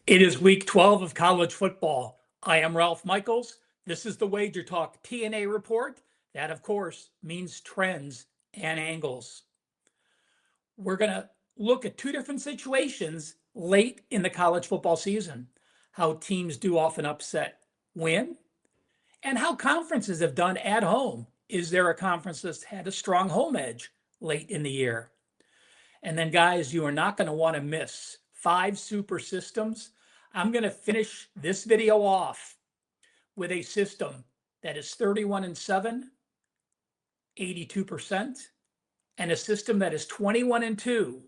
It is week 12 of college football. I am Ralph Michaels. This is the WagerTalk TNA report. That, of course, means trends and angles. We're going to look at two different situations late in the college football season, how teams do often upset win, and how conferences have done at home. Is there a conference that's had a strong home edge late in the year? And then, guys, you are not going to want to miss 5 super systems. I'm going to finish this video off with a system that is 31-7, 82%, and a system that is 21-2,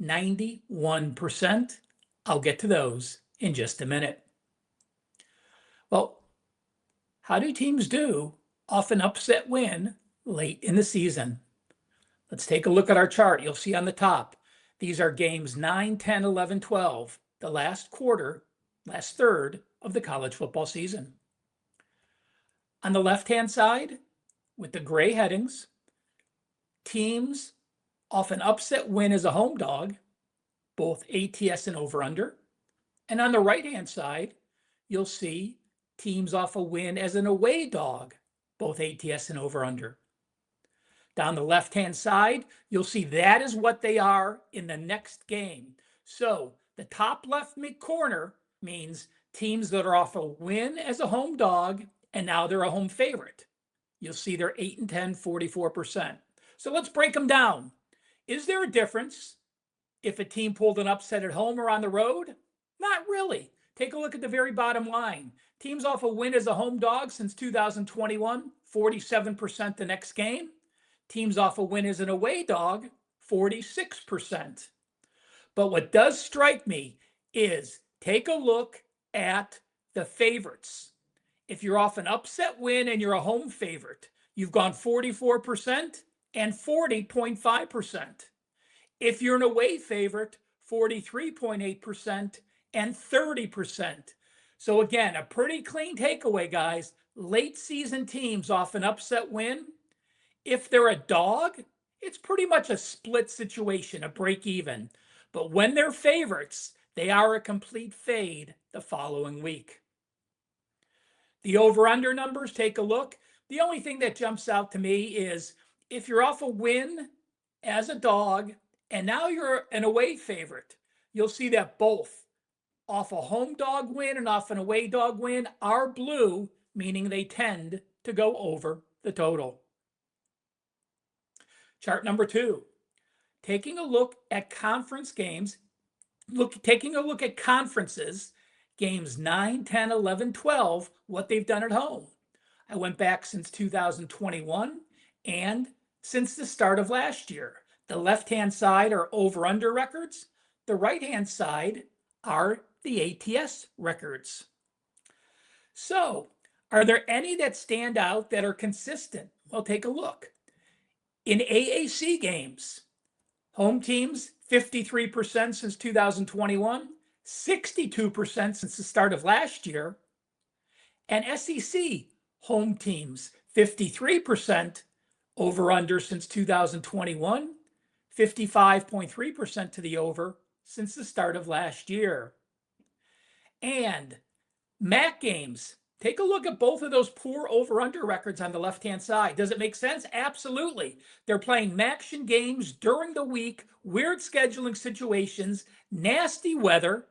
91%. I'll get to those in just a minute. Well, how do teams do often upset win late in the season? Let's take a look at our chart. You'll see on the top, these are games 9, 10, 11, 12, the last quarter, last third of the college football season. On the left-hand side, with the gray headings, teams often upset win as a home dog, both ATS and over-under. And on the right-hand side, you'll see teams often win as an away dog, both ATS and over-under. Down the left-hand side, you'll see that is what they are in the next game. So the top left mid corner means teams that are off a win as a home dog, and now they're a home favorite. You'll see they're 8 and 10, 44%. So let's break them down. Is there a difference if a team pulled an upset at home or on the road? Not really. Take a look at the very bottom line. Teams off a win as a home dog since 2021, 47% the next game. Teams off a win as an away dog, 46%. But what does strike me is take a look at the favorites. If you're off an upset win and you're a home favorite, you've gone 44% and 40.5%. If you're an away favorite, 43.8% and 30%. So again, a pretty clean takeaway, guys. Late season teams often upset win. If they're a dog, it's pretty much a split situation, a break even. But when they're favorites, they are a complete fade the following week. The over-under numbers, take a look. The only thing that jumps out to me is if you're off a win as a dog and now you're an away favorite, you'll see that both off a home dog win and off an away dog win are blue, meaning they tend to go over the total. Chart number 2, taking a look at conference games, taking a look at conferences, games 9, 10, 11, 12, what they've done at home. I went back since 2021 and since the start of last year. The left-hand side are over-under records. The right-hand side are the ATS records. So, are there any that stand out that are consistent? Well, take a look. In AAC games, home teams, 53% since 2021, 62% since the start of last year. And SEC home teams, 53% over-under since 2021, 55.3% to the over since the start of last year. And MAC games, take a look at both of those poor over-under records on the left-hand side. Does it make sense? Absolutely. They're playing MACtion games during the week, weird scheduling situations, nasty weather.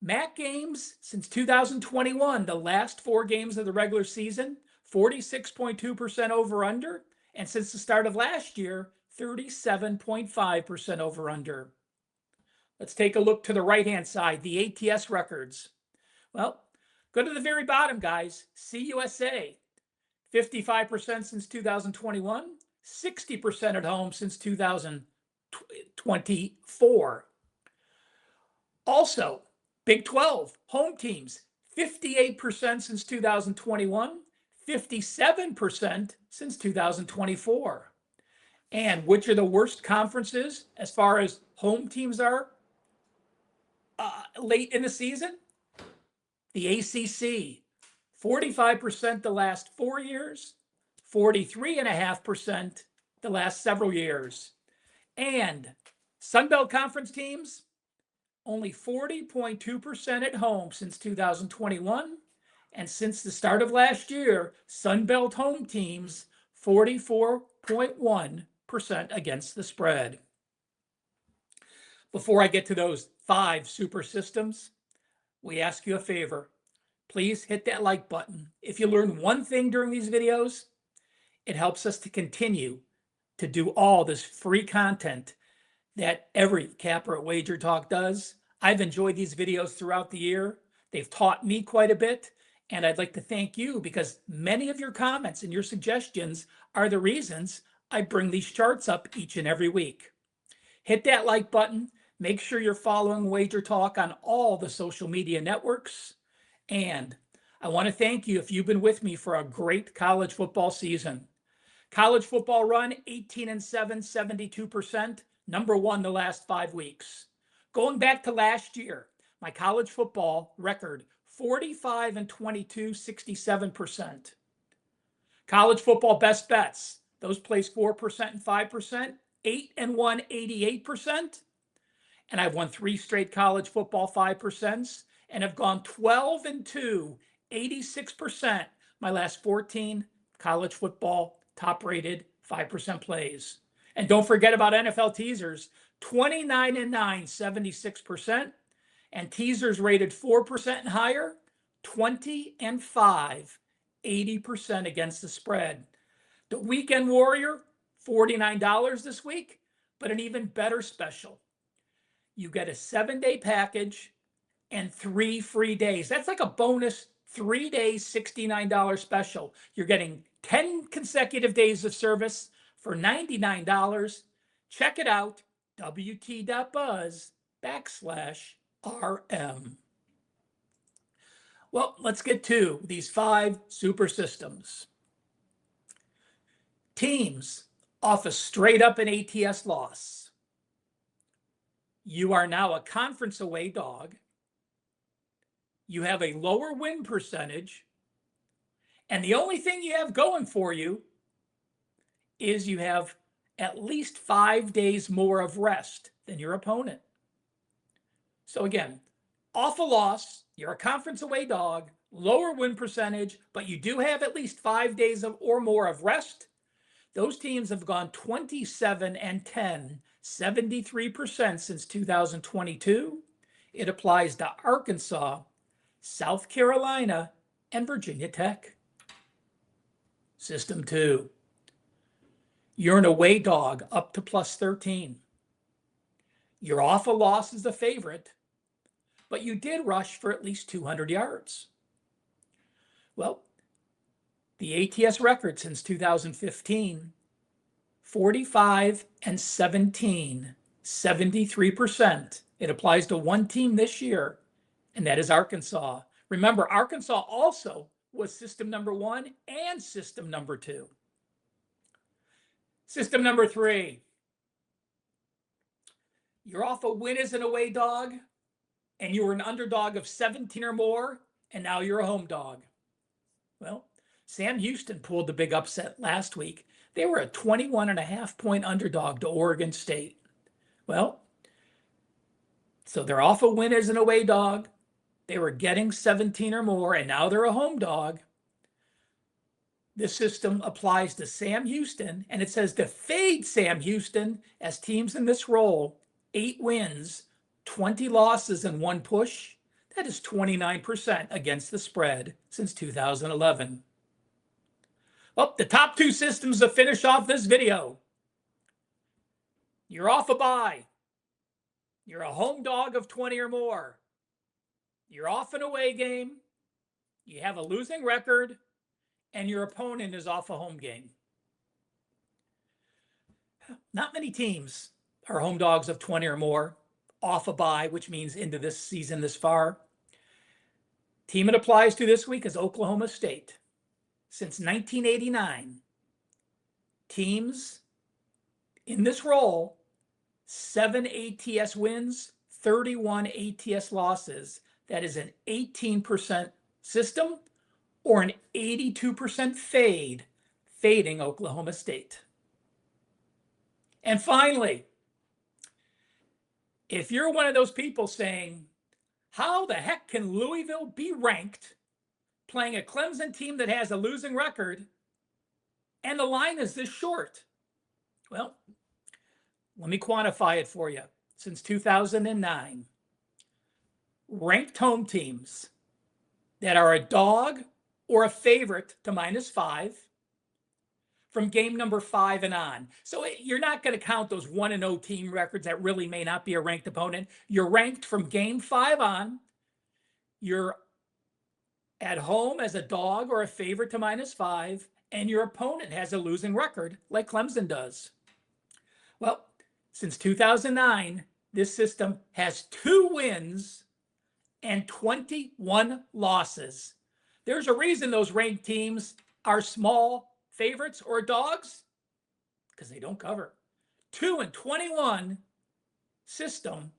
MAC games since 2021, the last 4 games of the regular season, 46.2% over-under. And since the start of last year, 37.5% over-under. Let's take a look to the right-hand side, the ATS records. Well, go to the very bottom, guys. CUSA, 55% since 2021, 60% at home since 2024. Also, Big 12, home teams, 58% since 2021, 57% since 2024. And which are the worst conferences as far as home teams are late in the season? The ACC, 45% the last 4 years, 43.5% the last several years. And Sun Belt Conference teams, only 40.2% at home since 2021. And since the start of last year, Sunbelt home teams 44.1% against the spread. Before I get to those 5 super systems, we ask you a favor. Please hit that like button. If you learn one thing during these videos, it helps us to continue to do all this free content that every capper at WagerTalk does. I've enjoyed these videos throughout the year. They've taught me quite a bit, and I'd like to thank you because many of your comments and your suggestions are the reasons I bring these charts up each and every week. Hit that like button. Make sure you're following WagerTalk on all the social media networks. And I want to thank you if you've been with me for a great college football season. College football run 18-7, 72%, number 1 the last 5 weeks. Going back to last year, my college football record 45-22, 67%. College football best bets, those placed 4% and 5%, 8-1, 88%. And I've won 3 straight college football 5%, and have gone 12-2, 86%, my last 14 college football top-rated 5% plays. And don't forget about NFL teasers, 29-9, 76%, and teasers rated 4% and higher, 20-5, 80% against the spread. The Weekend Warrior, $49 this week, but an even better special. You get a 7-day package and 3 free days. That's like a bonus 3 days, $69 special. You're getting 10 consecutive days of service for $99. Check it out, wt.buzz/RM. Well, let's get to these 5 super systems. Teams off a straight up an ATS loss. You are now a conference away dog. You have a lower win percentage. And the only thing you have going for you is you have at least 5 days more of rest than your opponent. So again, off a loss, you're a conference away dog, lower win percentage, but you do have at least 5 days or more of rest. Those teams have gone 27-10, 73% since 2022. It applies to Arkansas, South Carolina, and Virginia Tech. System 2. You're an away dog up to +13. You're off a loss as the favorite, but you did rush for at least 200 yards. Well, the ATS record since 2015, 45-17, 73%. It applies to one team this year, and that is Arkansas. Remember, Arkansas also was system number 1 and system number 2. System number 3. You're off a win as an away dog, and you were an underdog of 17 or more, and now you're a home dog. Well, Sam Houston pulled the big upset last week. They were a 21.5-point underdog to Oregon State. Well, so they're off a win as an away dog. They were getting 17 or more, and now they're a home dog. This system applies to Sam Houston, and it says to fade Sam Houston as teams in this role, 8 wins, 20 losses, and 1 push. That is 29% against the spread since 2011. Well, the top 2 systems to finish off this video. You're off a bye. You're a home dog of 20 or more. You're off an away game. You have a losing record, and your opponent is off a home game. Not many teams are home dogs of 20 or more, off a bye, which means into this season this far. Team it applies to this week is Oklahoma State. Since 1989, teams in this role, 7 ATS wins, 31 ATS losses. That is an 18% system or an 82% fade, fading Oklahoma State. And finally, If you're one of those people saying, how the heck can Louisville be ranked playing a Clemson team that has a losing record and the line is this short? Well, let me quantify it for you. Since 2009, ranked home teams that are a dog or a favorite to -5 from game number 5 and on. So you're not going to count those 1-0 team records that really may not be a ranked opponent. You're ranked from game 5 on. You're at home as a dog or a favorite to -5, and your opponent has a losing record like Clemson does. Well, since 2009, this system has 2 wins and 21 losses. There's a reason those ranked teams are small favorites or dogs, because they don't cover. 2-21 system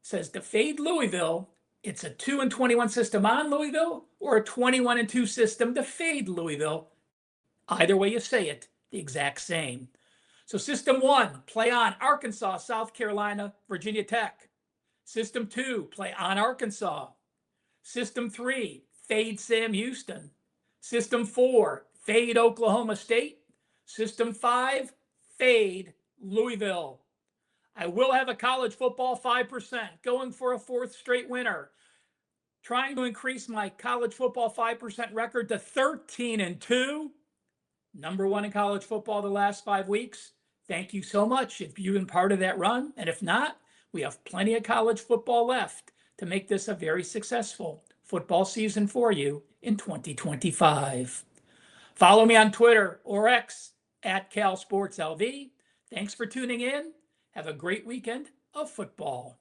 says to fade Louisville, it's a 2-21 system on Louisville or a 21-2 system to fade Louisville. Either way you say it, the exact same. So system 1, play on Arkansas, South Carolina, Virginia Tech. System 2, play on Arkansas. System 3, fade Sam Houston. System 4, fade Oklahoma State. System 5, fade Louisville. I will have a college football 5%, going for a 4th straight winner. Trying to increase my college football 5% record to 13-2. Number 1 in college football the last 5 weeks. Thank you so much if you've been part of that run. And if not, we have plenty of college football left to make this a very successful football season for you in 2025. Follow me on Twitter or X at CalSportsLV. Thanks for tuning in. Have a great weekend of football.